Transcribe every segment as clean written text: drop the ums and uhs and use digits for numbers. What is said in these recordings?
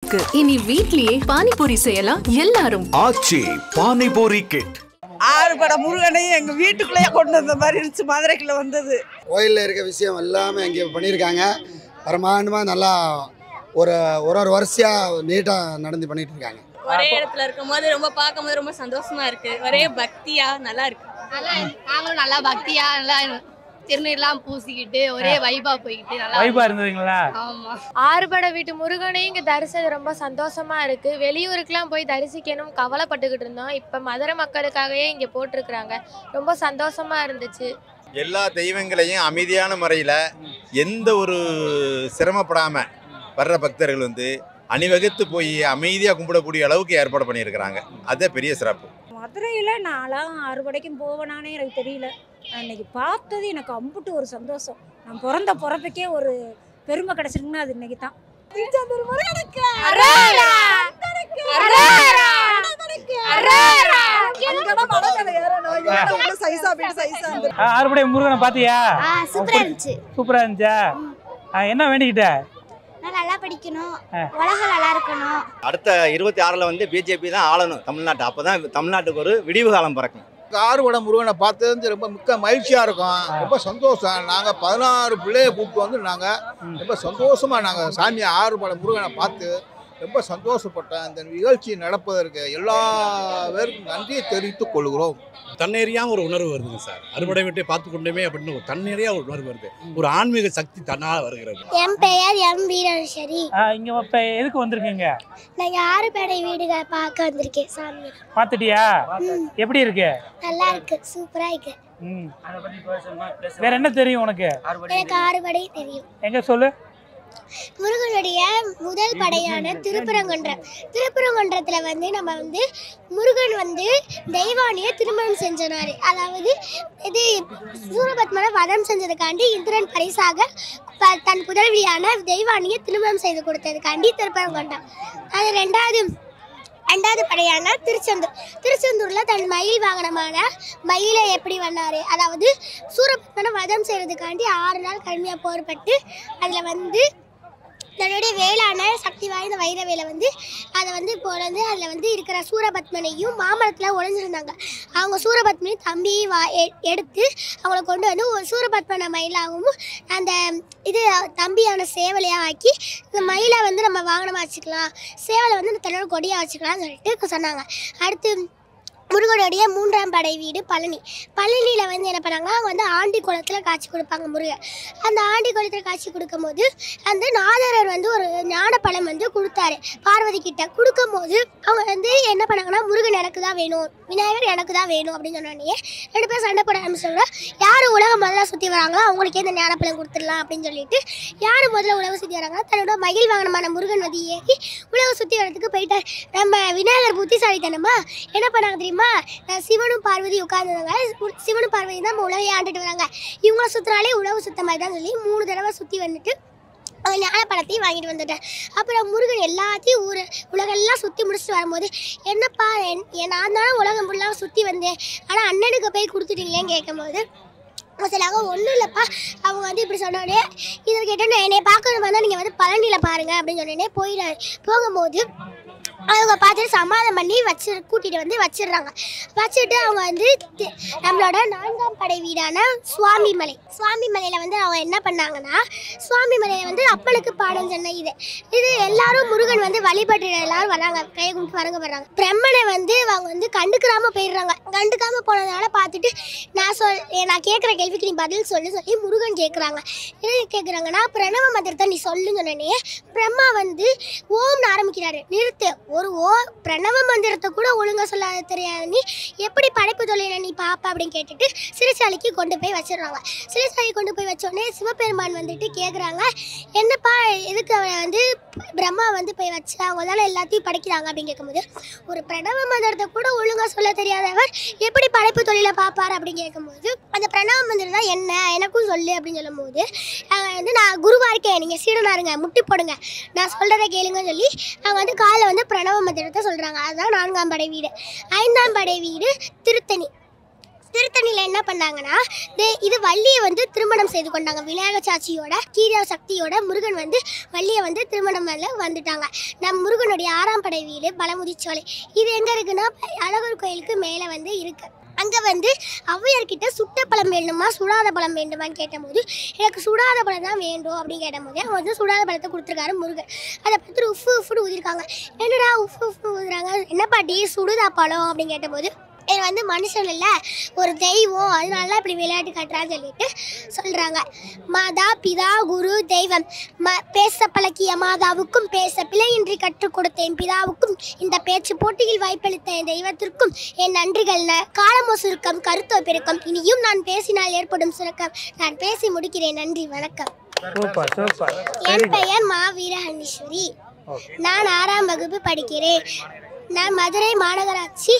இருக்கு. இனி வீட்லயே பானிபூரி செய்யலாம் எல்லாரும். ஆச்சி பானிபூரி கிட். ஆறுபட முருகனையும் எங்க வீட்டுக்குள்ளேயே கொண்டு வந்த மாதிரி இருந்துச்சு. மதுரைக்குள்ள வந்தது கோயிலில் இருக்க விஷயம் எல்லாமே அங்கே பண்ணியிருக்காங்க. பிரமாண்டமாக நல்லா ஒரு வரிசையாக நீட்டாக நடந்து பண்ணிட்டு இருக்காங்க. ஒரே இடத்துல இருக்கும்போது ரொம்ப பார்க்கும்போது ரொம்ப சந்தோஷமா இருக்கு. ஒரே பக்தியா நல்லா இருக்கு. நாங்களும் நல்லா பக்தியா நல்லா திருநீர்லாம் பூசிக்கிட்டு ஒரே வைபா போய்கிட்டு நல்லா வைபா இருந்ததுங்களா? ஆமா. ஆறுபட வீட்டு முருகனையும் இங்கே தரிசனம் ரொம்ப சந்தோஷமா இருக்கு. வெளியூருக்குலாம் போய் தரிசிக்கணும் கவலைப்பட்டுக்கிட்டு இருந்தோம். இப்போ மதுரை மக்களுக்காகவே இங்கே போட்டிருக்கிறாங்க. ரொம்ப சந்தோஷமா இருந்துச்சு. எல்லா தெய்வங்களையும் அமைதியான முறையில் எந்த ஒரு சிரமப்படாம வர்ற பக்தர்கள் அணிவகுத்து போய் அமைதியாக கும்பிடக்கூடிய அளவுக்கு ஏற்பாடு பண்ணியிருக்கிறாங்க. அதே பெரிய சிறப்பு. மதுரையில் நான்லாம் அறுபடைக்கும் போவேனானே எனக்கு தெரியல. நான் இன்னைக்கு பார்த்தது எனக்கு அம்புட்டு ஒரு சந்தோஷம். நான் பிறந்த பிறப்புக்கே ஒரு பெருமை கிடைச்சிருக்குன்னா அது இன்னைக்கு தான். ஆறுபடை முருகனை பாத்தியா? சூப்பரா இருந்துச்சா? என்ன வேண்டிக்கிட்ட? நல்லா படிக்கணும், உலகம் நல்லா இருக்கணும். அடுத்த 26ல் பிஜேபி தான் ஆளணும் தமிழ்நாட்டை. அப்பதான் தமிழ்நாட்டுக்கு ஒரு விடிவு காலம் பிறக்கும். ஆறுபடை முருகனை பார்த்தது ரொம்ப மிக்க மகிழ்ச்சியா இருக்கும். ரொம்ப சந்தோஷம். நாங்க 16 பிள்ளைய கூப்பிட்டு நாங்க ரொம்ப சந்தோஷமா நாங்க சாமி ஆறுபடை முருகனை பார்த்து ரொம்ப சந்தோஷப்பட்டேன். இந்த நிகழ்ச்சி நடப்பதற்கு எல்லா பேருக்கும் நன்றியை தெரிவித்துக் கொள்கிறோம். தன்னேறியாக ஒரு உணர்வு வருதுங்க சார். அறுபடை வீட்டை பார்த்து கொண்டுமே அப்படின்னு ஒரு தன்னேறியா ஒரு உணர்வு வருது. ஒரு ஆன்மீக சக்தி தன்னால் வருகிறது. என் பெயர் எம் வீரேஸ்வரி. இங்க இப்ப எதுக்கு வந்திருக்கீங்க? நான் ஆறுபடை வீடுகளை பார்க்க வந்திருக்கேன். சாமி பாத்துட்டியா? எப்படி இருக்கு? நல்லா இருக்கு, சூப்பரா இருக்கு. வேற என்ன தெரியும் உனக்கு? எனக்கு ஆறுபடை தெரியும். எங்க சொல்லு. முருகனுடைய முதல் படையான திருப்பரங்குன்றம். திருப்பரங்குன்றத்தில் நம்ம முருகன் தெய்வானியை திருமணம் செஞ்சனாரு. அதாவது இது சூரபத்மனை வதம் செஞ்சதுக்காண்டி இந்திரன் பரிசாக தன் புதல்வியான தெய்வானியை திருமணம் செய்து கொடுத்ததுக்காண்டி திருப்பரங்குன்றம். அது ரெண்டாவது படையான திருச்செந்தூரில் தன் மயில் வாகனமான மயிலை எப்படி பண்ணார். அதாவது சூரபத்மனை வதம் செய்கிறதுக்காண்டி 6 நாள் கடுமையாக போர்பட்டு அதில் தன்னுடைய வேளான சக்தி வாய்ந்த வைரவேலை அதை போலந்து அதில் இருக்கிற சூரபத்மனையும் மாமரத்தில் உழைஞ்சிருந்தாங்க. அவங்க சூரபத்மனை தம்பியை எடுத்து அவங்கள கொண்டு ஒரு சூரபத்மனை மயிலாகவும் அந்த இது தம்பியான சேவலையாக ஆக்கி இந்த மயிலை நம்ம வாகனமாக வச்சுக்கலாம், சேவலை தன்னோட கொடியாக வச்சுக்கலாம்னு சொல்லிட்டு சொன்னாங்க. அடுத்து முருகனுடைய 3ஆம் படை வீடு பழனியில் என்ன பண்ணாங்கன்னா அவங்க ஆண்டி குளத்தில் காட்சி கொடுப்பாங்க முருகன். அந்த ஆண்டி குளத்தில் காட்சி கொடுக்கும் போது அந்த நாதரர் ஒரு ஞானப்பழம் கொடுத்தாரு பார்வதி கிட்ட. கொடுக்கும் போது அவங்க என்ன பண்ணாங்கன்னா முருகன் எனக்கு தான் வேணும், விநாயகர் எனக்கு தான் வேணும் அப்படின்னு சொன்னோடனே 2 பேரும் சண்டை போட ஆரம்பிச்சாங்க. யார் உலகம் முதல்ல சுற்றி வராங்களோ அவங்களுக்கே இந்த ஞானப்பழம் கொடுத்துடலாம் அப்படின்னு சொல்லிட்டு யார் முதல்ல உலகம் சுற்றி வராங்களோ தன்னோட மயில் வாகனமான முருகன் ஏறி உலகம் சுற்றி வரதுக்கு போயிட்டார். நம்ம விநாயகர் புத்திசாலித்தனமா என்ன பண்ணாங்க தெரியுமா? சிவனும் பார்வதி உட்கார்ந்துருந்தாங்க. சிவனும் பார்வதி தான் உலகையை ஆண்டுட்டு வராங்க. இவங்கள சுத்தினாலே உலகம் சுத்த மாதிரி தான் சொல்லி 3 தடவை சுற்றி வந்துட்டு அவங்க ஞானப்பழத்தையும் வாங்கிட்டு வந்துட்டேன். அப்புறம் முருகன் எல்லாத்தையும் உலகெல்லாம் சுற்றி முடிச்சுட்டு வரும்போது என்னப்பா நான் தானே உலகம் ஃபுல்லாக சுற்றி வந்தேன், ஆனால் அண்ணனுக்கு போய் கொடுத்துட்டீங்களேன்னு கேட்கும்போது சொல்லாங்க ஒன்றும் இல்லைப்பா. அவங்க இப்படி சொன்னோடனே இதை கேட்டோன்னே என்னை பார்க்கணும் வந்தால் நீங்கள் பழனியில் பாருங்கள் அப்படின்னு சொன்னோடனே போயிடாரு. போகும்போது அவங்க பார்த்துட்டு சமாதானம் பண்ணி கூட்டிகிட்டு வச்சிடுறாங்க. வச்சுட்டு அவங்க நம்மளோட 4ஆம் படை வீடான சுவாமிமலையில் அவங்க என்ன பண்ணாங்கன்னா சுவாமிமலையில் அப்பனுக்கு பாடம் சொன்ன இது எல்லாரும் முருகன் வழிபட்டு எல்லாரும் வராங்க, கையை கும்பிட்டு வரங்க வர்றாங்க. பிரம்மனை அவங்க கண்டுக்காம போயிடுறாங்க. கண்டுக்காம போனதுனால பார்த்துட்டு நான் கேட்குற கேள்விக்கு நீ பதில் சொல்லி முருகன் கேட்குறாங்க. என்ன கேட்குறாங்கன்னா பிரணவ மந்திரத்தை நீ சொல்லுன்னு சொன்னே பிரம்மா ஓம்னு ஆரம்பிக்கிறாரு. நிறுத்து, ஒரு பிரணவ மந்திரத்தை கூட ஒழுங்கா சொல்லாத தெரியாது, நீ எப்படி படைப்பு தொழில நீ பாப்பா அப்படின்னு கேட்டுட்டு சிறைச்சாலைக்கு கொண்டு போய் வச்சிடுறாங்க. சிறைச்சாலைக்கு கொண்டு போய் வச்சோடனே சிவபெருமான் கேட்குறாங்க என்னப்பா எதுக்கு பிரம்மா போய் வச்சு அவங்க தானே எல்லாத்தையும் படைக்கிறாங்க அப்படின்னு கேட்கும்போது ஒரு பிரணவ மந்திரத்தை கூட ஒழுங்கா சொல்ல தெரியாதவர் எப்படி படைப்பு தொழில பார்ப்பார் அப்படின்னு கேட்கும்போது அந்த பிரணவ மந்திரம் தான் என்ன எனக்கும் சொல்லு அப்படின்னு சொல்லும்போது நான் குருவா இருக்கேன், நீங்கள் சீடனா இருங்க, முட்டி போடுங்க, நான் சொல்கிறத கேளுங்கன்னு சொல்லி அவங்க காலைல பிரணவ மந்திரத்தை சொல்கிறாங்க. அதுதான் 4ஆம் படை வீடு. 5ஆம் படை வீடு திருத்தணி. திருத்தணியில் என்ன பண்ணாங்கன்னா இது வள்ளியை வந்து திருமணம் செய்து கொண்டாங்க. விநாயக சாட்சியோட கீரா சக்தியோட முருகன் வந்து வள்ளியை வந்து திருமணம் வந்துட்டாங்க. நம் முருகனுடைய 6ஆம் படை வீடு பழமுதிர்ச்சோலை. இது எங்கே இருக்குன்னா அழகர் கோயிலுக்கு மேலே வந்து இருக்குது. அங்கே வந்து ஔவையார்கிட்ட சுட்ட பழம் வேணுமா சுடாத பழம் வேண்டுமான்னு கேட்டபோது எனக்கு சுடாத பழம் தான் வேண்டும் அப்படின்னு கேட்டபோது அவங்க வந்து சுடாத பழத்தை கொடுத்துருக்காரு முருகன். அதை பார்த்துட்டு உஃப்னு ஊதிருக்காங்க. என்னடா உஃப்னு ஊதுறாங்க, என்ன பாட்டி சுடுதா பழம் அப்படின்னு கேட்டபோது இது வந்து மனுஷன் இல்லை ஒரு தெய்வம், அதனால இப்படி விளையாட்டு காட்டுறான்னு சொல்லிட்டு சொல்கிறாங்க. மாதா பிதா குரு தெய்வம் பேச பழக்கிய மாதாவுக்கும் பேச பிழையின்றி கற்றுக் கொடுத்தேன் பிதாவுக்கும் இந்த பேச்சு போட்டியில் வாய்ப்பளித்த என் தெய்வத்திற்கும் என் நன்றிகள். காலமோ சுருக்கம் கருத்தோ பெருக்கம் இனியும் நான் பேசினால் ஏற்படும் சுருக்கம். நான் பேசி முடிக்கிறேன். நன்றி, வணக்கம். என் பெயர் மா வீரஹன்னீஸ்வரி. நான் 6ஆம் வகுப்பு படிக்கிறேன். நான் மதுரை மாநகராட்சி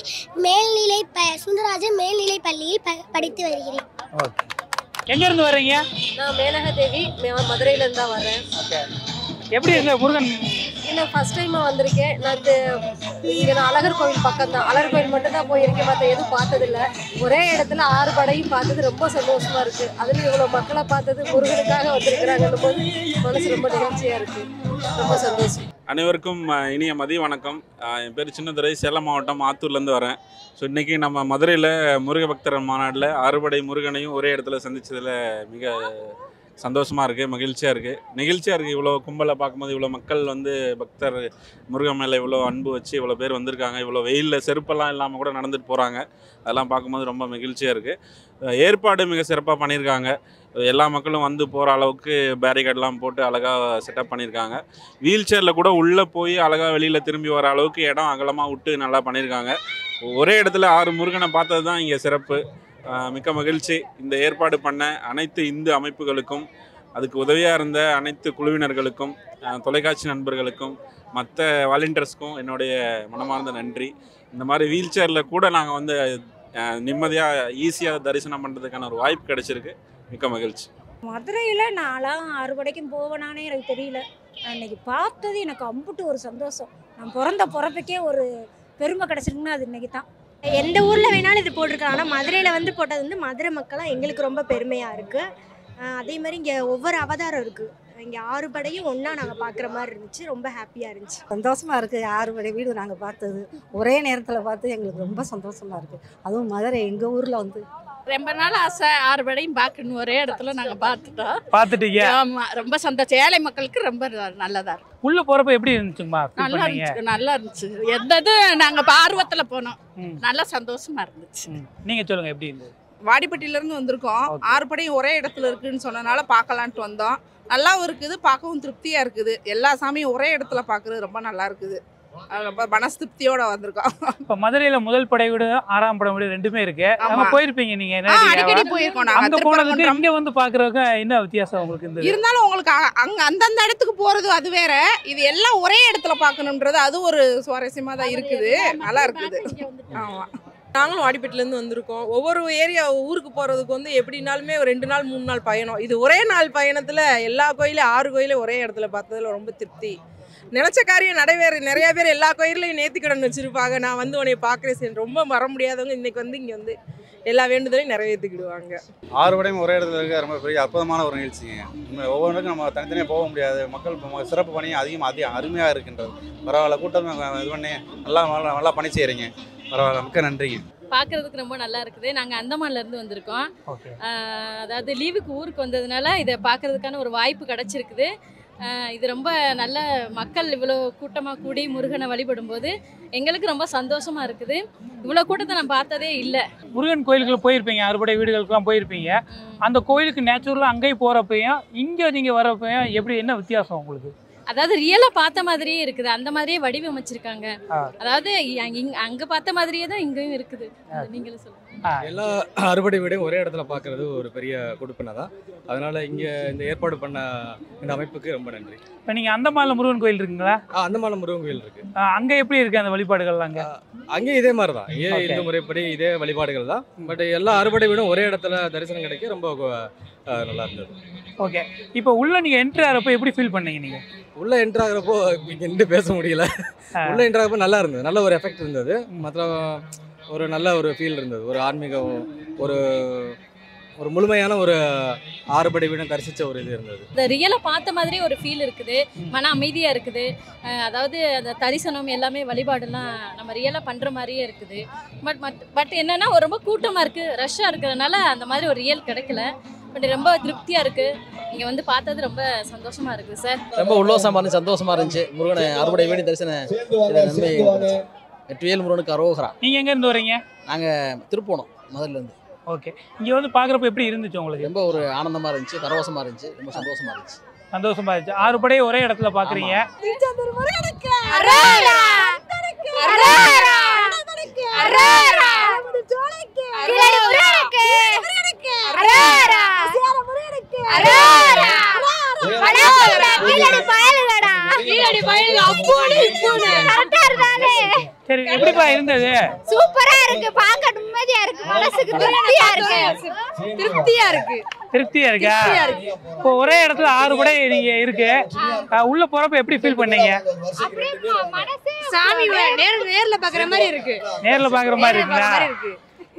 சுந்தரராஜன் மேல்நிலை பள்ளியில் படித்து வருகிறேன். எங்க இருந்து வர்றீங்க? நான் மேனகா தேவி, மதுரையில இருந்து தான் வரேன். எப்படி இருக்கு முருகன்? இன்னும் ஃபர்ஸ்ட் டைம் வந்திருக்கேன். நான் அழகர் கோவில் பக்கம் தான், அழகர் கோவில் மட்டும் தான் போயிருக்கேன், மற்ற எதுவும் பார்த்ததில்லை. ஒரே இடத்துல 6 படையும் பார்த்தது ரொம்ப சந்தோஷமா இருக்கு. அதுல இவ்வளவு மக்களை பார்த்தது முருகனுக்காக வந்திருக்கிறாங்கன்னும் போது மனசு ரொம்ப நிகழ்ச்சியா இருக்கு. ரொம்ப சந்தோஷம். அனைவருக்கும் இனிய மதிய வணக்கம். என் பேர் சின்னதுரை, சேலம் மாவட்டம் ஆத்தூர்லேருந்து வரேன். ஸோ இன்றைக்கி நம்ம மதுரையில் முருக பக்தர் மாநாட்டில் 6 படை முருகனையும் ஒரே இடத்துல சந்தித்ததில் மிக சந்தோஷமாக இருக்குது, மகிழ்ச்சியாக இருக்குது, நெகிழ்ச்சியாக இருக்குது. இவ்வளோ கும்பலை பார்க்கும்போது இவ்வளோ மக்கள் வந்து பக்தர் முருகன் மேலே இவ்வளோ அன்பு வச்சு இவ்வளோ பேர் வந்திருக்காங்க. இவ்வளோ வெயிலில் செருப்பெல்லாம் இல்லாமல் கூட நடந்துட்டு போகிறாங்க. அதெல்லாம் பார்க்கும்போது ரொம்ப மகிழ்ச்சியாக இருக்குது. ஏற்பாடு மிக சிறப்பாக பண்ணியிருக்காங்க. எல்லா மக்களும் வந்து போகிற அளவுக்கு பேரிகேட்லாம் போட்டு அழகாக செட்டப் பண்ணியிருக்காங்க. வீல் சேரில் கூட உள்ளே போய் அழகாக வெளியில் திரும்பி வர அளவுக்கு இடம் அகலமாக விட்டு நல்லா பண்ணியிருக்காங்க. ஒரே இடத்துல 6 முருகனை பார்த்தது தான் இங்கே சிறப்பு. மிக்க மகிழ்ச்சி. இந்த ஏற்பாடு பண்ண அனைத்து இந்து அமைப்புகளுக்கும், அதுக்கு உதவியாக இருந்த அனைத்து குழுவினர்களுக்கும், தொலைக்காட்சி நண்பர்களுக்கும், மற்ற வாலண்டியர்ஸ்க்கும் என்னுடைய மனமார்ந்த நன்றி. இந்த மாதிரி வீல் சேரில் கூட நாங்கள் வந்து நிம்மதியாக ஈஸியாக தரிசனம் பண்ணுறதுக்கான ஒரு வாய்ப்பு கிடைச்சிருக்கு. மிக்க மகிழ்ச்சி. மதுரையில் நான்லாம் 6 படைக்கும் போவேனானே எனக்கு தெரியல. நான் இன்னைக்கு பார்த்தது எனக்கு அம்புட்டு ஒரு சந்தோஷம். நான் பிறந்த பிறப்புக்கே ஒரு பெருமை கிடச்சிருக்குன்னா அது இன்னைக்கு தான். எந்த ஊரில் வேணாலும் இது போட்டிருக்காங்க. ஆனால் மதுரையில் வந்து போட்டது வந்து மதுரை மக்களாக எங்களுக்கு ரொம்ப பெருமையாக இருக்குது. அதே மாதிரி இங்கே ஒவ்வொரு அவதாரம் இருக்குது. இங்கே 6 படையும் ஒன்றா நாங்கள் பார்க்குற மாதிரி இருந்துச்சு. ரொம்ப ஹாப்பியாக இருந்துச்சு, சந்தோஷமாக இருக்குது. 6 படை வீடு நாங்கள் பார்த்தது ஒரே நேரத்தில் பார்த்து எங்களுக்கு ரொம்ப சந்தோஷமாக இருக்குது. அதுவும் மதுரை எங்கள் ஊரில் வந்து ரொம்ப நாள் ஆசை 6 படையும் பார்க்கணும். ஒரே இடத்துல நாங்கள் பார்த்துட்டீங்க? ஆமாம், ரொம்ப சந்தோஷம். ஏழை மக்களுக்கு ரொம்ப நல்லதாக இருக்கும். உள்ள போகிறப்ப எப்படி இருந்துச்சுமா? நல்லா இருந்துச்சு. எந்தது நாங்கள் ஆர்வத்தில் போனோம். நல்லா சந்தோஷமா இருந்துச்சு. நீங்கள் சொல்லுங்கள், எப்படி இருந்தது? வாடிப்பட்டியிலேருந்து வந்திருக்கோம். 6 படையும் ஒரே இடத்துல இருக்குன்னு சொன்னனால பார்க்கலான்ட்டு வந்தோம். நல்லாவும் இருக்குது, பார்க்கவும் திருப்தியாக இருக்குது. எல்லா சாமியும் ஒரே இடத்துல பார்க்குறது ரொம்ப நல்லா இருக்குது. ரொம்ப மனசு திருப்தியோட வந்திருக்கோம். இப்போ மதுரையில் முதல் படை வீடு 6ஆம் படை வீடு ரெண்டுமே இருக்கு. அங்கே போயிருப்பீங்க நீங்கள்? அடிக்கடி போயிருக்கோம். அங்கே போனதுக்கு இங்கே வந்து பார்க்குறதுக்கு என்ன வித்தியாசம் உங்களுக்கு இருந்தது? இருந்தாலும் உங்களுக்கு அங்கே அந்தந்த இடத்துக்கு போகிறது அது வேற, இது எல்லாம் ஒரே இடத்துல பார்க்கணுன்றது அது ஒரு சுவாரஸ்யமாக தான் இருக்குது. நல்லா இருக்குது. ஆமாம், நாங்களும் வாடிப்பட்டிலேருந்து வந்திருக்கோம். ஒவ்வொரு ஏரியா ஊருக்கு போகிறதுக்கு வந்து எப்படினாலுமே 2 நாள் 3 நாள் பயணம். இது ஒரே நாள் பயணத்தில் எல்லா கோயிலும் 6 கோயிலும் ஒரே இடத்துல பார்த்ததில் ரொம்ப திருப்தி. நினச்ச காரியம் நடைபெற நிறைய பேர் எல்லா கோயிலையும் நேர்த்திக்கடன் வச்சுருப்பாங்க. நான் வந்து உன்னை பார்க்குறேன், ரொம்ப வர முடியாதவங்க இன்றைக்கி வந்து இங்கே வந்து எல்லா வேண்டுதலையும் நிறைவேற்றிக்கிடுவாங்க. 6 படையும் ஒரே இடத்துல இருக்க ரொம்ப பெரிய அற்புதமான ஒரு நிகழ்ச்சிங்க. ஒவ்வொன்றுக்கும் நம்ம தனித்தனியாக போக முடியாது. மக்கள் சிறப்பு பண்ணி அதிகம் அருமையாக இருக்கின்றது. பரவாயில்ல, கூட்டம் இது பண்ணி நல்லா பணி செய்கிறீங்க. பரவாயில்ல, மிக்க நன்றிங்க. பார்க்குறதுக்கு ரொம்ப நல்லா இருக்குது. நாங்கள் அந்தமான்லேருந்து வந்திருக்கோம். அதாவது லீவுக்கு ஊருக்கு வந்ததுனால இதை பார்க்குறதுக்கான ஒரு வாய்ப்பு கிடச்சிருக்குது. இது ரொம்ப நல்ல மக்கள் இவ்வளோ கூட்டமாக கூடி முருகனை வழிபடும்போது எங்களுக்கு ரொம்ப சந்தோஷமாக இருக்குது. இவ்வளோ கூட்டத்தை நான் பார்த்ததே இல்லை. முருகன் கோயிலுக்குள்ள போயிருப்பீங்க, 6 படை வீடுகளுக்கெல்லாம் போயிருப்பீங்க. அந்த கோயிலுக்கு நேச்சுரலாக அங்கேயும் போகிறப்பையும் இங்கே நீங்கள் வரப்பையும் எப்படி, என்ன வித்தியாசம் உங்களுக்கு? அதாவது ரியலாக பார்த்த மாதிரியே இருக்குது, அந்த மாதிரியே வடிவமைச்சிருக்காங்க. அதாவது அங்கே பார்த்த மாதிரியே தான் இங்கேயும் இருக்குது. நீங்களும் சொல்லுங்கள். எல்லா 6 படை வீடையும் ஒரே இடத்துல பார்க்குறது ஒரு பெரிய கொடுப்பினை தான். அதனால் இங்கே இந்த ஏற்பாடு பண்ண இந்த அமைப்புக்கு ரொம்ப நன்றி. இப்போ நீங்கள் அந்தமானில் முருகன் கோயில் இருக்குங்களா? அந்தமானில் முருகன் கோயில் இருக்குது. அங்கே எப்படி இருக்குது அந்த வழிபாடுகள்? அங்கேயும் இதே மாதிரி தான், இந்து முறைப்படி இதே வழிபாடுகள் தான். பட் எல்லா 6 படை வீடும் ஒரே இடத்துல தரிசனம் கிடைக்க ரொம்ப நல்லா இருந்தது. ஓகே, இப்போ உள்ள நீங்கள் என்ட்ரி ஆகிறப்போ எப்படி ஃபீல் பண்ணீங்க? நீங்கள் உள்ளே என்ட்ரு ஆகிறப்போ இங்கே பேச முடியல. உள்ளே என்ட்ரு ஆகிறப்போ நல்லா இருந்தது, நல்ல ஒரு எஃபெக்ட் இருந்தது. மற்ற ஒரு நல்ல ஒரு ஃபீல் இருந்தது. ஒரு ஆன்மீக ஒரு ஒரு முழுமையான ஒரு ஆறுபடை வீடும் தரிசித்த ஒரு இது இருந்தது. இந்த ரியலாக பார்த்த மாதிரி ஒரு ஃபீல் இருக்குது, மன அமைதியாக இருக்குது. அதாவது அந்த தரிசனம் எல்லாமே வழிபாடுலாம் நம்ம ரியலாக பண்ணுற மாதிரியே இருக்குது. பட் என்னென்னா ரொம்ப கூட்டமாக இருக்குது, ரஷ்ஷாக இருக்கிறதுனால அந்த மாதிரி ஒரு ரியல் கிடைக்கல. பட் ரொம்ப திருப்தியாக இருக்குது. இங்கே வந்து பார்த்தது ரொம்ப சந்தோஷமாக இருக்குது சார். ரொம்ப உல்லாசமாக இருந்துச்சு, சந்தோஷமாக இருந்துச்சு. முருகனை அறுபடை வீடு தரிசனம் நன்மை. வெற்றிவேல் முருகனுக்கு அரோகரா. நீங்கள் எங்கேருந்து வரீங்க? நாங்கள் திருப்போணம் மதுரையிலேருந்து. ஓகே, இங்கே வந்து பார்க்குறப்ப எப்படி இருந்துச்சு உங்களுக்கு? ரொம்ப ஒரு ஆனந்தமாக இருந்துச்சு, பரவசமாக இருந்துச்சு, ரொம்ப சந்தோஷமாக இருந்துச்சு. சந்தோஷமா இருந்துச்சு. 6 படையை ஒரே இடத்துல பார்க்குறீங்க. சரி, எப்படிப்பா இருந்தது? சூப்பரா இருக்கு, பார்க்க நிம்மதியா இருக்கு, மனசுக்கு திருப்தியா இருக்கு. திருப்தியா இருக்கா? இப்போ ஒரே இடத்துல 6 படை நீங்க இருக்கு, உள்ள போறப்ப எப்படி ஃபீல் பண்ணீங்க? சாமி நேர்ல பாக்குற மாதிரி இருக்கு. நேர்ல பாக்குற மாதிரி இருக்குங்களா?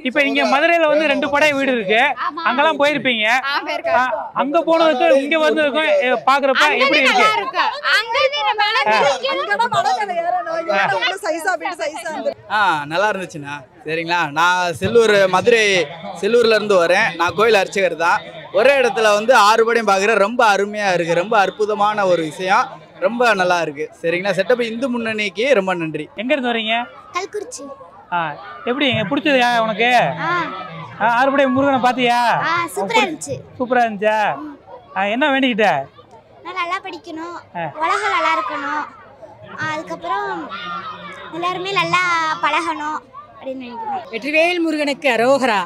இப்ப இங்க மதுரையில வந்து 2 படை வீடு இருக்கு, அங்கெல்லாம் போயிருப்பீங்க. அங்க போனதுக்கு இங்க வந்ததுக்கும் பாக்குறப்ப எப்படி இருக்கு? நல்லா இருந்துச்சுண்ணா. சரிங்களா, நான் செல்லூர்ல இருந்து வரேன். நான் கோயில் அர்ச்சகர் தான். ஒரே இடத்துல வந்து 6 படையும் பார்க்குறேன். ரொம்ப அருமையா இருக்கு, ரொம்ப அற்புதமான ஒரு விஷயம், ரொம்ப நல்லா இருக்கு. சரிங்களா, செட்டப் இந்து முன்னணிக்கு ரொம்ப நன்றி. எங்க இருந்து வரீங்க? கல்குறிச்சி. எப்படி பிடிச்சது உனக்கு? 6 படை முருகனை பாத்தியா? சூப்பரா இருந்துச்சு. சூப்பரா இருந்துச்சா? என்ன வேண்டிக்கிட்ட? நான் நல்லா படிக்கணும், உலகம் நல்லா இருக்கணும், அதுக்கப்புறம் எல்லாருமே நல்லா பழகணும் அப்படின்னு நினைக்கிறேன். வெற்றிவேல் முருகனுக்கு அரோகரா.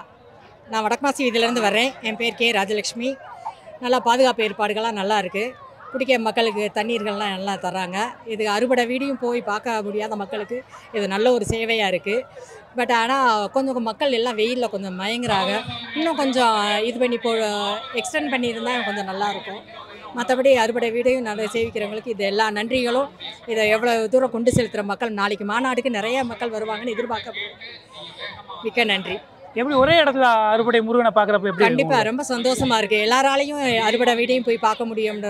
நான் வடக்குமாசி வீதியிலேருந்து வர்றேன். என் பேர் கே ராஜலக்ஷ்மி. நல்லா பாதுகாப்பு ஏற்பாடுகள்லாம் நல்லா இருக்குது. குடிக்க மக்களுக்கு தண்ணீர்கள்லாம் நல்லா தராங்க. இது அறுபடை வீடியும் போய் பார்க்க முடியாத மக்களுக்கு இது நல்ல ஒரு சேவையாக இருக்குது. பட் ஆனால் கொஞ்சம் மக்கள் எல்லாம் வெயிலில் கொஞ்சம் மயங்குறாங்க. இன்னும் கொஞ்சம் இது பண்ணி எக்ஸ்டெண்ட் பண்ணியிருந்தால் கொஞ்சம் நல்லாயிருக்கும். மற்றபடி அறுபடை வீடையும் நல்லா சேவிக்கிறவங்களுக்கு இது எல்லா நன்றிகளும். இதை எவ்வளோ தூரம் கொண்டு செலுத்துகிற மக்கள், நாளைக்கு மாநாடுக்கு நிறைய மக்கள் வருவாங்கன்னு எதிர்பார்க்க. மிக்க நன்றி. எப்படி ஒரே இடத்துல அறுபடை முருகனை பார்க்குறப்ப எப்படி? கண்டிப்பாக ரொம்ப சந்தோஷமாக இருக்குது. எல்லாராலையும் அறுபடை வீடையும் போய் பார்க்க முடியும்.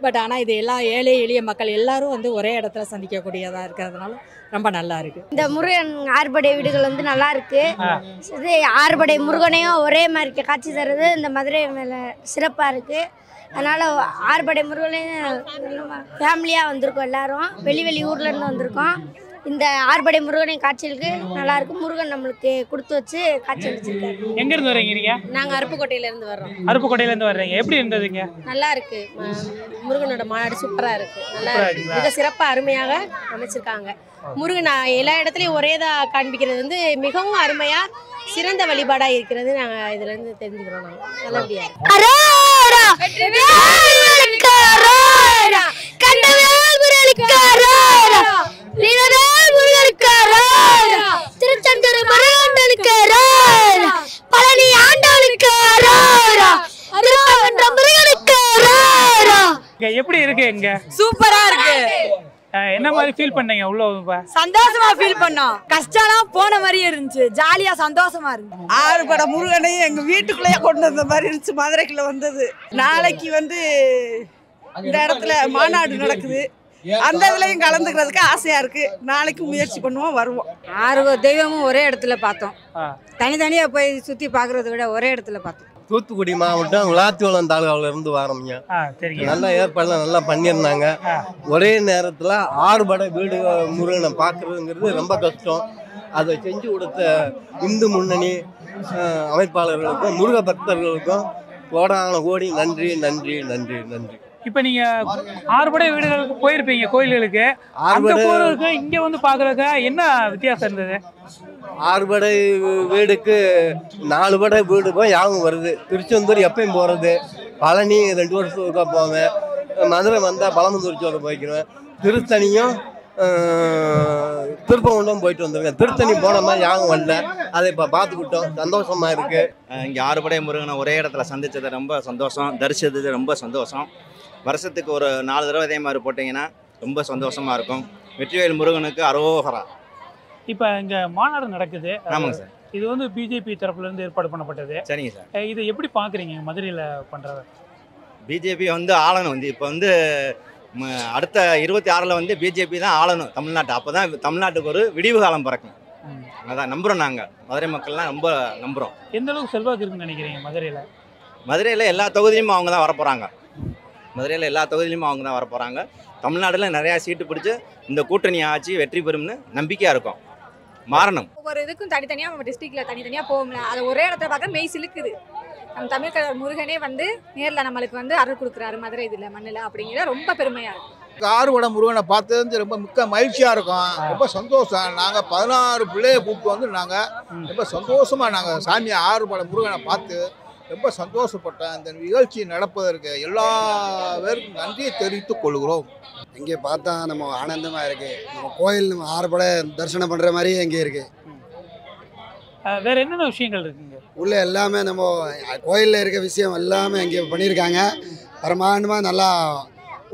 பட் ஆனால் இது எல்லா ஏழை எளிய மக்கள் எல்லாரும் வந்து ஒரே இடத்துல சந்திக்கக்கூடியதாக இருக்கிறதுனால ரொம்ப நல்லா இருக்குது. இந்த முருகன் ஆறுபடை வீடுகள் வந்து நல்லா இருக்கு. இது ஆறுபடை முருகனையும் ஒரே மாதிரி காட்சி தருது இந்த மதுரை மேலே சிறப்பாக இருக்குது. அதனால் ஆறுபடை முருகனையும் ஃபேமிலியாக வந்திருக்கோம், எல்லாரும் வெளி ஊர்லேருந்து வந்திருக்கோம். இந்த ஆறுபடை முருகனை காட்சிகளுக்கு நல்லா இருக்கு. முருகன் நம்மளுக்கு கொடுத்து வச்சு காட்சி அளிச்சிருக்காரு. எங்க இருந்து வரீங்க நீங்க? நாங்க அருப்புக்கோட்டையில இருந்து வர்றோம். அருப்புக்கோட்டையில இருந்து வர்றீங்க. எப்படி இருந்ததுங்க? நல்லா இருக்கு. முருகனோட மாநாடு சூப்பரா இருக்கு. நல்லா இருக்கு. மிக சிறப்பா அருமையாக அமைச்சிருக்காங்க. முருகன் எல்லா இடத்துலயும் ஒரேதா காண்பிக்கிறது வந்து மிகவும் அருமையா சிறந்த வழிபாடா இருக்கிறது நாங்க இதுல இருந்து தெரிஞ்சுக்கிறோம். நாங்க நல்லபடியா எப்படி இருக்கு? இங்க சூப்பரா இருக்கு. என்ன மாதிரி ஃபீல் பண்ணீங்க? உள்ள சந்தோஷமா ஃபீல் பண்ணோம். கஷ்டம்லாம் போன மாதிரியே இருந்துச்சு. ஜாலியா சந்தோஷமா இருந்துச்சு. ஆறுபடை முருகனையும் எங்க வீட்டுக்குள்ளேயே கொண்டு வந்த மாதிரி இருந்துச்சு. மதுரைக்குள்ள வந்தது. நாளைக்கு வந்து இந்த இடத்துல மாநாடு நடக்குது. அந்த இதுலயும் கலந்துக்கிறதுக்கு ஆசையா இருக்கு. நாளைக்கு முயற்சி பண்ணுவோம், வருவோம். 6 தெய்வமும் ஒரே இடத்துல பார்த்தோம். தனித்தனியா போய் சுத்தி பாக்குறத விட ஒரே இடத்துல பார்த்தோம். தூத்துக்குடி மாவட்டம் விளாத்திவளம் தாலுகாவில இருந்து வரோம்ங்க. நல்ல ஏற்பாடுலாம் நல்லா பண்ணியிருந்தாங்க. ஒரே நேரத்தில் 6 படை வீடு முருகனை பார்க்கறதுங்கிறது ரொம்ப கஷ்டம். அதை செஞ்சு கொடுத்த இந்து முன்னணி அமைப்பாளர்களுக்கும் முருக பக்தர்களுக்கும் கோடான கோடி நன்றி நன்றி நன்றி நன்றி. இப்போ நீங்க 6 படை வீடுகளுக்கு போயிருப்பீங்க, கோயில்களுக்கு. அங்க போறதுக்கு இங்க வந்து பாக்குறதுக்கு என்ன வித்தியாசம் இருந்தது? 6 படை வீடுக்கு 4 படை வீடு போய் யாவும் வருது. திருச்செந்தூர் எப்பயும் போகிறது. பழனி 2 வருஷத்துக்கு போவேன். மதுரை வந்தால் பழமுந்தூர்ச்சோட போய்க்குவேன். திருத்தணியும் திருப்பங்குன்றம் போயிட்டு வந்துருக்கேன். திருத்தணி போன மாதிரி யாவும் வரல. அதை இப்போ பார்த்துக்கிட்டோம், சந்தோஷமாக இருக்குது. இங்கே 6 படை முருகனை ஒரே இடத்துல சந்தித்தது ரொம்ப சந்தோஷம். தரிசித்தது ரொம்ப சந்தோஷம். வருஷத்துக்கு ஒரு 4 தடவை இதே மாதிரி போட்டிங்கன்னா ரொம்ப சந்தோஷமாக இருக்கும். வெற்றிவேல் முருகனுக்கு அரோகரா. இப்போ இங்கே மாநாடு நடக்குது. ஆமாங்க சார். இது வந்து பிஜேபி தரப்புலேருந்து ஏற்பாடு பண்ணப்பட்டது. சரிங்க சார். இதை எப்படி பார்க்குறீங்க மதுரையில் பண்ணுறத? பிஜேபி வந்து ஆளணும் வந்து இப்போ வந்து அடுத்த 26ல் வந்து பிஜேபி தான் ஆளணும் தமிழ்நாட்டை. அப்போ தான் தமிழ்நாட்டுக்கு ஒரு விடிவு காலம் பிறக்கும். அதான் நம்புகிறோம். நாங்கள் மதுரை மக்கள்லாம் ரொம்ப நம்புகிறோம். எந்த அளவுக்கு செல்வாக்கு இருக்குன்னு நினைக்கிறீங்க மதுரையில்? மதுரையில் எல்லா தொகுதியிலும் அவங்க தான் வரப்போகிறாங்க. மதுரையில் எல்லா தொகுதியிலும் அவங்க தான் வரப்போகிறாங்க. தமிழ்நாட்டில் நிறையா சீட்டு பிடிச்சி இந்த கூட்டணி ஆட்சி வெற்றி பெறும்னு நம்பிக்கையாக இருக்கும். மாறணும். ஒவ்வொரு இதுக்கும் தனித்தனியாக நம்ம டிஸ்ட்ரிக்டில் தனித்தனியாக போகும்ல, அதை ஒரே இடத்துல பார்க்க மெய் சிலுக்குது. நம்ம தமிழ் கடவுள் முருகனே வந்து நேரில் நம்மளுக்கு வந்து அருள் கொடுக்குறாரு மதுரை இதில் மண்ணில் அப்படிங்கிற ரொம்ப பெருமையாக இருக்கும். ஆறுபடை முருகனை பார்த்தது ரொம்ப மிக்க மகிழ்ச்சியாக இருக்கும். ரொம்ப சந்தோஷம். நாங்கள் 16 பிள்ளையை கூப்பிட்டு வந்து நாங்கள் ரொம்ப சந்தோஷமாக நாங்கள் சாமி ஆறுபடை முருகனை பார்த்து ரொம்ப சந்தோஷப்பட்டேன். இந்த நிகழ்ச்சி நடப்பதற்கு எல்லா பேருக்கும் நன்றியை தெரிவித்துக் கொள்கிறோம். இங்கே பார்த்தா நம்ம ஆனந்தமாக இருக்குது. நம்ம கோயில் நம்ம ஆறுபடை தரிசனம் பண்ணுற மாதிரியே இங்கே இருக்குது. வேற என்னென்ன விஷயங்கள் இருக்குங்க? உள்ள எல்லாமே நம்ம கோயிலில் இருக்க விஷயம் எல்லாமே இங்கே பண்ணியிருக்காங்க. பிரமாண்டமாக நல்லா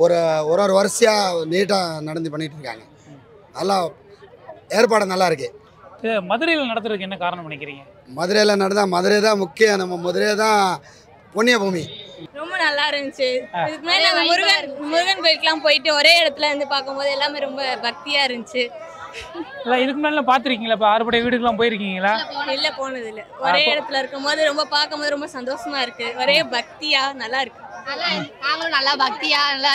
ஒரு வரிசையாக நீட்டாக நடந்து பண்ணிகிட்டு இருக்காங்க. நல்லா ஏற்பாடு நல்லா இருக்குது. மதுரையில் நடத்துறதுக்கு என்ன காரணம் நினைக்கிறீங்க? மதுரையில் நடந்தால் மதுரை தான் முக்கியம். நம்ம மதுரை தான் புண்ணிய பூமி. ரொம்ப நல்லா இருந்துச்சு. இதுக்கு மேலே நாங்கள் முருகன் கோயிலுக்குலாம் போயிட்டு ஒரே இடத்துல இருந்து பார்க்கும்போது எல்லாமே ரொம்ப பக்தியாக இருந்துச்சு. இல்லை இதுக்கு மேலே பார்த்துருக்கீங்களா? இப்போ ஆறுபடை வீடுக்கெல்லாம் போயிருக்கீங்களா? இல்லை போனது இல்லை. ஒரே இடத்துல இருக்கும்போது ரொம்ப பார்க்கும்போது ரொம்ப சந்தோஷமா இருக்கு. ஒரே பக்தியாக நல்லா இருக்கு. நாங்களும் நல்லா பக்தியாக நல்லா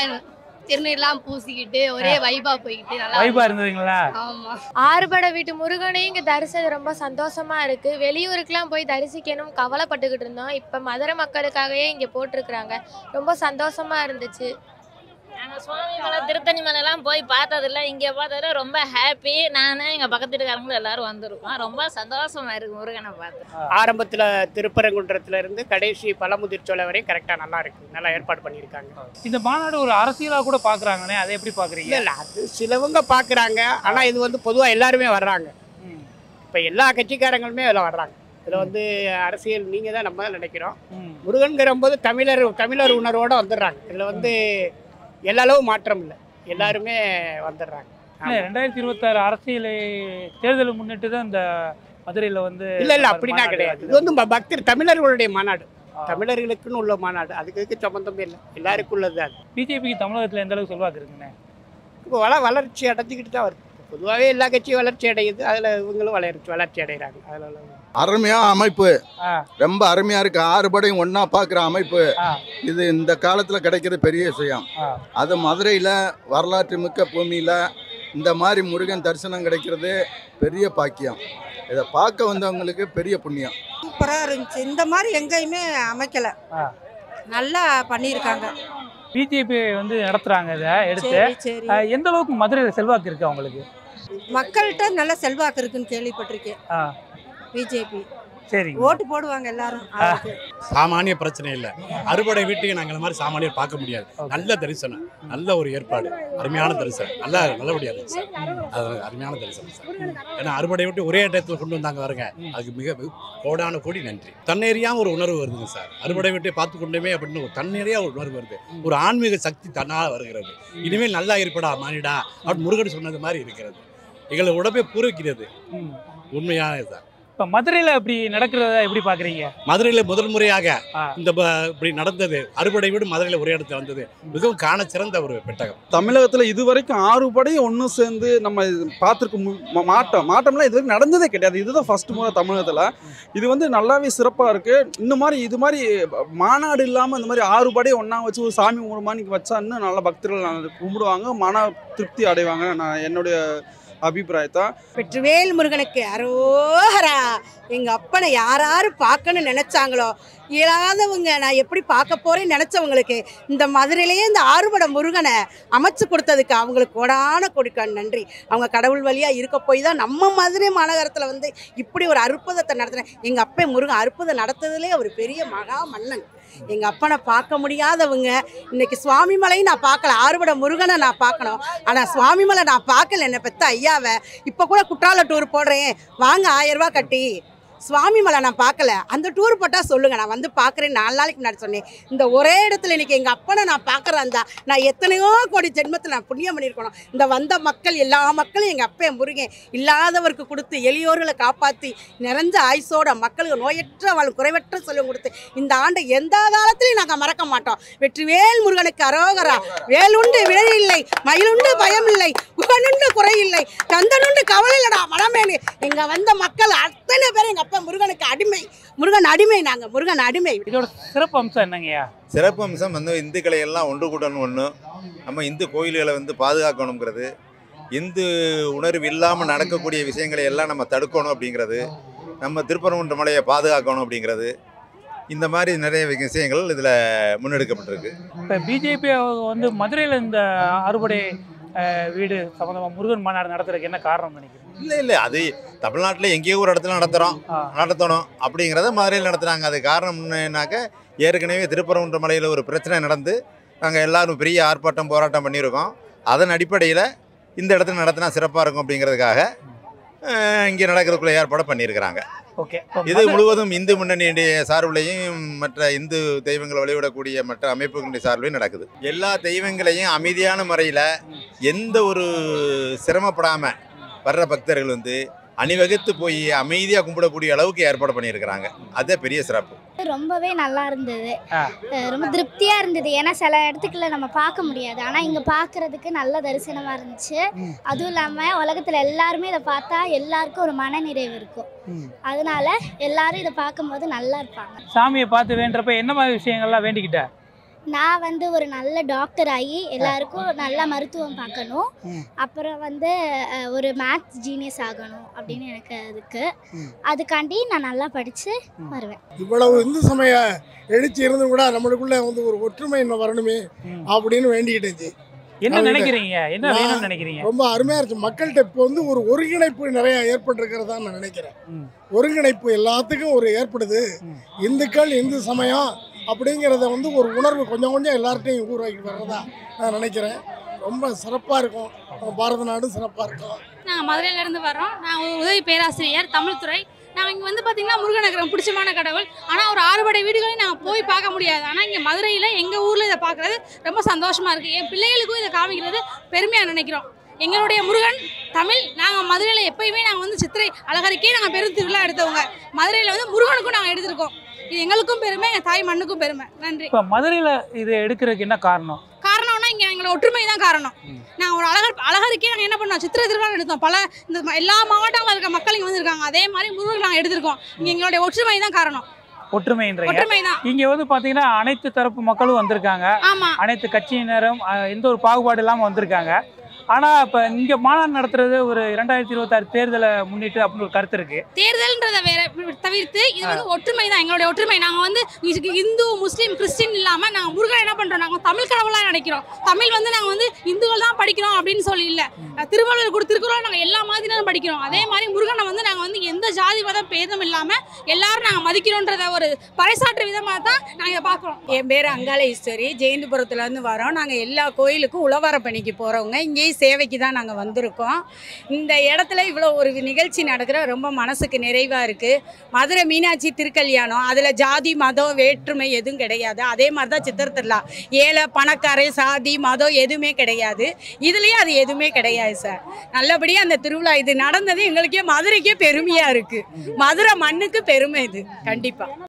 திருநீர்லாம் பூசிக்கிட்டு ஒரே வைபா போய்கிட்டு நல்லா வைபா இருந்ததுங்களா? ஆமா. ஆறுபடை வீட்டு முருகனையும் இங்கே தரிசனம் ரொம்ப சந்தோஷமா இருக்கு. வெளியூருக்குலாம் போய் தரிசிக்கணும் கவலைப்பட்டுக்கிட்டு இருந்தோம். இப்போ மதுரை மக்களுக்காகவே இங்கே போட்டிருக்கிறாங்க. ரொம்ப சந்தோஷமா இருந்துச்சு. நாங்கள் சுவாமி மலை திருத்தணி மலைலாம் போய் பார்த்ததில்ல. இங்கே பார்த்ததில்ல. ரொம்ப ஹாப்பி. நான் எங்கள் பக்கத்து வீட்டுக்காரங்களும் எல்லாரும் வந்திருக்கோம். ரொம்ப சந்தோஷமா இருக்கு முருகனை பார்த்து. ஆரம்பத்தில் திருப்பரங்குன்றத்துல இருந்து கடைசி பழமுதிர் சோலை வரையும் கரெக்டாக நல்லா இருக்கு. நல்லா ஏற்பாடு பண்ணியிருக்காங்க. இந்த மாநாடு ஒரு அரசியலாக கூட பார்க்குறாங்கண்ணே, அதை எப்படி பார்க்குறீங்க? இல்லை அது சிலவங்க பார்க்குறாங்க. ஆனால் இது வந்து பொதுவாக எல்லாருமே வர்றாங்க. இப்போ எல்லா கட்சிக்காரங்களுமே இதில் வர்றாங்க. இதில் வந்து அரசியல் நீங்கள் தான் நம்ம தான் நினைக்கிறோம். முருகன்கிற போது தமிழர் உணர்வோடு வந்துடுறாங்க. இதில் வந்து எல்லா அளவு மாற்றம் இல்லை. எல்லாருமே வந்துடுறாங்க. 2026 அரசியல் தேர்தலை முன்னிட்டு தான் இந்த மதுரையில் வந்து இல்லை அப்படின்னா கிடையாது. இது வந்து பக்தர் தமிழர்களுடைய மாநாடு. தமிழர்களுக்குன்னு உள்ள மாநாடு. அதுக்கு சம்மந்தமே இல்லை. எல்லாருக்கும் உள்ளது அது. பிஜேபிக்கு தமிழகத்தில் எந்த அளவுக்கு செல்வாக்கு இருக்குண்ணே? இப்போ வளர்ச்சி அடைஞ்சிக்கிட்டு தான் வருது. பொதுவாகவே எல்லா கட்சியும் வளர்ச்சி அடையுது. அதில் இவங்களும் வளர்ச்சி அடைகிறாங்க. அதில் அருமையான அமைப்பு. ரொம்ப அருமையாக இருக்குது. ஆறுபடையும் ஒன்றா பார்க்குற அமைப்பு இது இந்த காலத்தில் கிடைக்கிறது பெரிய விஷயம். அது மதுரையில் வரலாற்று மிக்க பூமியில் இந்த மாதிரி முருகன் தரிசனம் கிடைக்கிறது பெரிய பாக்கியம். இதை பார்க்க வந்தவங்களுக்கு பெரிய புண்ணியம். சூப்பராக இருந்துச்சு. இந்த மாதிரி எங்கேயுமே அமைக்கலை. நல்லா பண்ணியிருக்காங்க. பிஜேபி வந்து நடத்துகிறாங்க. இதை எடுத்து எந்த அளவுக்கு மதுரையில் செல்வாக்கு இருக்குது அவங்களுக்கு? மக்கள்கிட்ட நல்ல செல்வாக்கு இருக்குன்னு கேள்விப்பட்டிருக்கேன். பிஜேபி சரி ஓட்டு போடுவாங்க எல்லாரும். சாமானிய பிரச்சனை இல்லை. அறுபடை வீட்டுக்கு நாங்கள் இந்த மாதிரி சாமானியர் பார்க்க முடியாது. நல்ல தரிசனம், நல்ல ஒரு ஏற்பாடு, அருமையான தரிசனம், நல்லபடியாக இருந்துச்சு. அது அருமையான தரிசனம் சார். ஏன்னா அறுபடை வீட்டு ஒரே இடத்துல கொண்டு வந்தாங்க வருங்க. அதுக்கு மிக கோடான கோடி நன்றி. தன்னேறியாக ஒரு உணர்வு வருதுங்க சார். அறுபடை வீட்டை பார்த்து கொண்டுமே அப்படின்னு ஒரு தன்னேறியாக ஒரு உணர்வு வருது. ஒரு ஆன்மீக சக்தி தன்னால் வருகிறது. இனிமேல் நல்லா இருப்படா மானிடா அப்படின்னு முருகன் சொன்னது மாதிரி இருக்கிறது. எங்களை உடம்பே பூரிக்கிறது. உண்மையான சார். இப்போ மதுரையில் இப்படி நடக்கிறத எப்படி பார்க்குறீங்க? மதுரையில் முதல் முறையாக இந்த இப்படி நடந்தது. அறுபடை வீடு மதுரையில் ஒரே இடத்துல வந்தது மிகவும் காண சிறந்த ஒரு பெட்டகம். தமிழகத்தில் இதுவரைக்கும் 6 படையும் ஒன்று சேர்ந்து நம்ம பார்த்துருக்க மாட்டம்லாம் இது வரைக்கும் நடந்ததே கிடையாது. இதுதான் ஃபர்ஸ்ட் முறை தமிழகத்தில். இது வந்து நல்லாவே சிறப்பாக இருக்குது. இது மாதிரி மாநாடு இல்லாமல் இந்த மாதிரி 6 படையை ஒன்றா வச்சு ஒரு சாமி மூலமாக வச்சா இன்னும் நல்ல பக்தர்கள் கும்பிடுவாங்க, மன திருப்தி அடைவாங்க. நான் என்னுடைய அபிப்பிராயத்தான். வெற்றிவேல் முருகனுக்கு அரோகரா. எங்கள் அப்பனை யார் பார்க்கணும்னு நினச்சாங்களோ, இயலாதவங்க நான் எப்படி பார்க்க போகிறேன்னு நினச்சவங்களுக்கு இந்த மதுரையிலேயே இந்த ஆறுபடை முருகனை அமைச்சு கொடுத்ததுக்கு அவங்களுக்கு கோடான கோடிக்கான நன்றி. அவங்க கடவுள் வழியாக இருக்க போய் தான் நம்ம மதுரை மாநகரத்தில் வந்து இப்படி ஒரு அற்புதத்தை நடத்துகிறேன். எங்கள் அப்பா முருகன் அற்புதம் நடத்துறதுலேயே ஒரு பெரிய மகா மன்னன். எங்கள் அப்பனை பார்க்க முடியாதவங்க இன்னைக்கு சுவாமி மலையும் நான் பார்க்கல, ஆறுபடை முருகனை நான் பார்க்கணும். ஆனால் சுவாமி மலை நான் பார்க்கல. என்னை பெற்ற ஐயாவை இப்போ கூட குற்றால டூர் போடுறேன் வாங்க 1000 ரூபா கட்டி சுவாமி மலை நான் பார்க்கல. அந்த டூர் போட்டால் சொல்லுங்கள், நான் வந்து பார்க்குறேன். 4 நாளைக்கு முன்னாடி சொன்னேன். இந்த ஒரே இடத்துல இன்றைக்கி எங்கள் அப்பனை நான் பார்க்குறேன் தான். நான் எத்தனையோ கோடி ஜென்மத்தில் நான் புண்ணியம் பண்ணியிருக்கணும். இந்த வந்த மக்கள் எல்லா மக்களும் எங்கள் அப்பன் முருகன் இல்லாதவருக்கு கொடுத்து எளியோர்களை காப்பாற்றி நிறைஞ்ச ஆயுசோட மக்களுக்கு நோயற்ற வாழும் குறைவற்ற செல்வம் கொடுத்து இந்த ஆண்டை எந்த காலத்திலையும் நாங்கள் மறக்க மாட்டோம். வெற்றிவேல் முருகனுக்கு அரோகரா. வேலுண்டு விழையில்லை, மயிலுண்டு பயம் இல்லை, குகனுண்டு குறையில்லை, கந்தனுண்டு கவலை இல்லடா மனமேனு. இங்கே வந்த மக்கள் அத்தனை பேரும் எங்கள் அப்பா முருகனுக்கு அடிமை. முருகன் அடிமை, நாங்கள் முருகன் அடிமை. இதோட சிறப்பு அம்சம் என்னங்கய்யா? சிறப்பு அம்சம் வந்து இந்துக்களை எல்லாம் ஒன்று கூட்டணும், ஒன்று நம்ம இந்து கோயில்களை வந்து பாதுகாக்கணுங்கிறது, இந்து உணர்வு இல்லாமல் நடக்கக்கூடிய விஷயங்களை எல்லாம் நம்ம தடுக்கணும் அப்படிங்கிறது, நம்ம திருப்பரங்குன்ற மலையை பாதுகாக்கணும் அப்படிங்கிறது, இந்த மாதிரி நிறைய விஷயங்கள் இதில் முன்னெடுக்கப்பட்டிருக்கு. இப்போ பிஜேபி வந்து மதுரையில் இந்த அறுபடை வீடு சம்மந்தமாக முருகன் மாநாடு நடத்துறதுக்கு என்ன காரணம் நினைக்கிறேன்? இல்லை அது தமிழ்நாட்டில் எங்கேயோ ஒரு இடத்துல நடத்தணும் அப்படிங்கிறத மதுரையில் நடத்துகிறாங்க. அது காரணம் என்னன்னாக்க, ஏற்கனவே திருப்பரங்குன்ற மலையில் ஒரு பிரச்சனை நடந்து நாங்கள் எல்லோரும் பெரிய ஆர்ப்பாட்டம் போராட்டம் பண்ணியிருக்கோம். அதன் அடிப்படையில் இந்த இடத்துல நடத்தினா சிறப்பாக இருக்கும் அப்படிங்கிறதுக்காக இங்கே நடக்கிறதுக்குள்ள ஏற்பாடு பண்ணியிருக்கிறாங்க. ஓகே, இது முழுவதும் இந்து முன்னணியுடைய சார்பிலையும் மற்ற இந்து தெய்வங்களை வழிபடக்கூடிய மற்ற அமைப்புகளுடைய சார்பிலையும் நடக்குது. எல்லா தெய்வங்களையும் அமைதியான முறையில் எந்த ஒரு சிரமப்படாமல் வர்ற பக்தர்கள் வந்து அணிவகுத்து போய் அமைதியாக கும்பிடக்கூடிய அளவுக்கு ஏற்பாடு பண்ணியிருக்கிறாங்க. அதே பெரிய சிறப்பு. ரொம்பவே நல்லா இருந்தது, ரொம்ப திருப்தியாக இருந்தது. ஏன்னா சில இடத்துக்குள்ள நம்ம பார்க்க முடியாது, ஆனால் இங்கே பார்க்குறதுக்கு நல்ல தரிசனமாக இருந்துச்சு. அதுவும் இல்லாமல் உலகத்தில் எல்லாருமே இதை பார்த்தா எல்லாருக்கும் ஒரு மன நிறைவு இருக்கும். அதனால எல்லாரும் இதை பார்க்கும்போது நல்லா இருப்பாங்க. சாமியை பார்த்து வேண்டப்ப என்ன மாதிரி விஷயங்கள்லாம் வேண்டிக்கிட்ட? நான் வந்து ஒரு நல்ல டாக்டர் ஆகி எல்லாருக்கும் நல்ல மருத்துவம் பார்க்கணும், அப்புறம் வந்து ஒரு மேத்ஸ் ஜீனியஸ் ஆகணும் அப்படின்னு எனக்கு அதுக்காண்டி நான் நல்லா படித்து வருவேன். இவ்வளவு இந்து சமய எழுச்சி இருந்து கூட நம்மளுக்குள்ள வந்து ஒரு ஒற்றுமை இன்னும் வரணுமே அப்படின்னு வேண்டிக்கிட்டேன். என்ன நினைக்கிறீங்க? என்ன வேணும்னு நினைக்கிறீங்க? ரொம்ப அருமையாக இருந்துச்சு. மக்கள்கிட்ட இப்போ வந்து ஒரு ஒருங்கிணைப்பு நிறைய ஏற்பட்டிருக்கிறதா நான் நினைக்கிறேன். ஒருங்கிணைப்பு எல்லாத்துக்கும் ஒரு ஏற்படுது. இந்துக்கள் இந்து சமயம் அப்படிங்கிறத வந்து ஒரு உணர்வு கொஞ்சம் கொஞ்சம் எல்லார்ட்டையும் உருவாக்கி வர்றதா நான் நினைக்கிறேன். ரொம்ப சிறப்பாக இருக்கும். பாரத நாடும் சிறப்பாக இருக்கும். நாங்கள் மதுரையிலேருந்து வர்றோம். நான் ஒரு உதவி பேராசிரியர் தமிழ் துறை. நாங்கள் இங்கே வந்து பார்த்திங்கன்னா முருகன் எனக்கு ரொம்ப பிடிச்சமான கடவுள். ஆனால் ஒரு 6 படை வீடுகளையும் நாங்கள் போய் பார்க்க முடியாது. ஆனால் இங்கே மதுரையில் எங்கள் ஊரில் இதை பார்க்குறது ரொம்ப சந்தோஷமாக இருக்குது. என் பிள்ளைகளுக்கும் இதை காமிக்கிறது பெருமையாக நினைக்கிறோம். எங்களுடைய முருகன் தமிழ். நாங்கள் மதுரையில் எப்பயுமே நாங்கள் வந்து சித்திரை அழகருக்கே நாங்கள் பெரும் திருவிழா எடுத்தவங்க. மதுரையில் வந்து முருகனுக்கும் நாங்கள் எடுத்திருக்கோம். இது எங்களுக்கும் பெருமை, எங்கள் தாய் மண்ணுக்கும் பெருமை. நன்றி. இப்போ மதுரையில் இது எடுக்கிறதுக்கு என்ன காரணம்? காரணம்னா இங்கே எங்களோட ஒற்றுமை தான் காரணம். நாங்கள் ஒரு அழகருக்கே நாங்கள் என்ன பண்ணோம், சித்திரை திருவிழா எடுத்தோம். பல இந்த எல்லா மாவட்டங்களில் இருக்க மக்கள் இங்கே வந்திருக்காங்க. அதே மாதிரி முருகன் நாங்கள் எடுத்திருக்கோம். இங்கே எங்களுடைய ஒற்றுமை தான் காரணம். ஒற்றுமை தான். இங்க வந்து பாத்தீங்கன்னா அனைத்து தரப்பு மக்களும் வந்திருக்காங்க. அனைத்து கட்சியினரும் எந்த ஒரு பாகுபாடு இல்லாம வந்திருக்காங்க. ஆனால் இப்போ இங்கே மாநாடு நடத்துறது ஒரு 2026 தேர்தலை முன்னிட்டு அப்படின்னு ஒரு கருத்து இருக்கு. தேர்தல்ன்றதை வேற தவிர்த்து இது வந்து ஒற்றுமை தான், எங்களுடைய ஒற்றுமை. நாங்கள் வந்து இந்து முஸ்லீம் கிறிஸ்டின் இல்லாமல் நாங்கள் முருகன் என்ன பண்ணுறோம், நாங்கள் தமிழ் கடவுளாக நினைக்கிறோம். தமிழ் வந்து நாங்கள் வந்து இந்துக்கள் தான் படிக்கிறோம் அப்படின்னு சொல்லி இல்லை. திருவள்ளுவர் கொடுத்துருக்குறோம், நாங்கள் எல்லா மாதிரியும் படிக்கிறோம். அதே மாதிரி முருகனை வந்து நாங்கள் வந்து எந்த ஜாதி மதம் பேதம் இல்லாமல் எல்லாரும் நாங்கள் மதிக்கிறோன்றத ஒரு பறைசாற்று விதமாக தான் நாங்கள் இதை பார்க்குறோம். என் பேர் அங்காள ஈஸ்வரி, ஜெயந்திபுரத்துலேருந்து வரோம். நாங்கள் எல்லா கோயிலுக்கும் உழவார பணிக்கு போகிறவங்க. இங்கேயும் சேவைக்கு தான் நாங்கள் வந்திருக்கோம். இந்த இடத்துல இவ்வளோ ஒரு நிகழ்ச்சி நடக்கிற ரொம்ப மனசுக்கு நிறைவாக இருக்குது. மதுரை மீனாட்சி திருக்கல்யாணம், அதில் ஜாதி மதம் வேற்றுமை எதுவும் கிடையாது. அதே மாதிரி தான் சித்திரை திருவிழா, ஏழை பணக்கார சாதி மதம் எதுவுமே கிடையாது. இதுலேயும் அது எதுவுமே கிடையாது சார். நல்லபடியாக அந்த திருவிழா இது நடந்தது எங்களுக்கே மதுரைக்கே பெருமையாக இருக்குது. மதுரை மண்ணுக்கு பெருமை இது கண்டிப்பாக.